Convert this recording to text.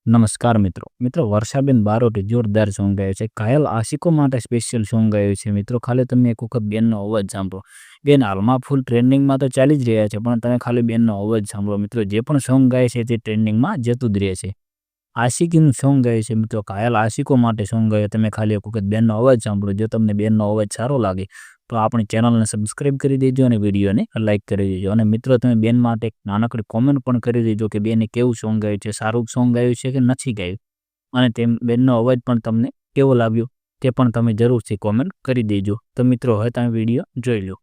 નમસ્કાર મિત્રો વર્ષાબેન બારોટે જોરદાર સોંગ ગાયું છે. ઘાયલ આશિકો માટે સ્પેશિયલ સોંગ ગાયું છે. મિત્રો ખાલી તમે એક વખત બેનનો અવાજ સાંભળો. બેન હાલમાં ફૂલ ટ્રેન્ડિંગમાં તો ચાલી જ રહ્યા છે, પણ તમે ખાલી બેનનો અવાજ સાંભળો. મિત્રો જે પણ સોંગ ગાય છે તે ટ્રેન્ડિંગમાં જતું જ રહે છે. આશિકીનું સોંગ ગાયું છે મિત્રો, ઘાયલ આશિકો માટે સોંગ ગાયું. તમે ખાલી એક વખત બેનનો અવાજ સાંભળો. જો તમને બેનનો અવાજ સારો લાગે તો આપણી ચેનલને સબસ્ક્રાઈબ કરી દેજો અને વિડીયોને લાઇક કરી દેજો. અને મિત્રો તમે બેન માટે એક નાનકડી કોમેન્ટ પણ કરી દેજો કે બેને કેવું સોંગ ગાયું છે, સારું સોંગ ગાયું છે કે નથી ગાયું, અને તેમ બેનનો અવાજ પણ તમને કેવો લાગ્યો તે પણ તમે જરૂરથી કોમેન્ટ કરી દેજો. તો મિત્રો હવે તમે વિડીયો જોઈ લો.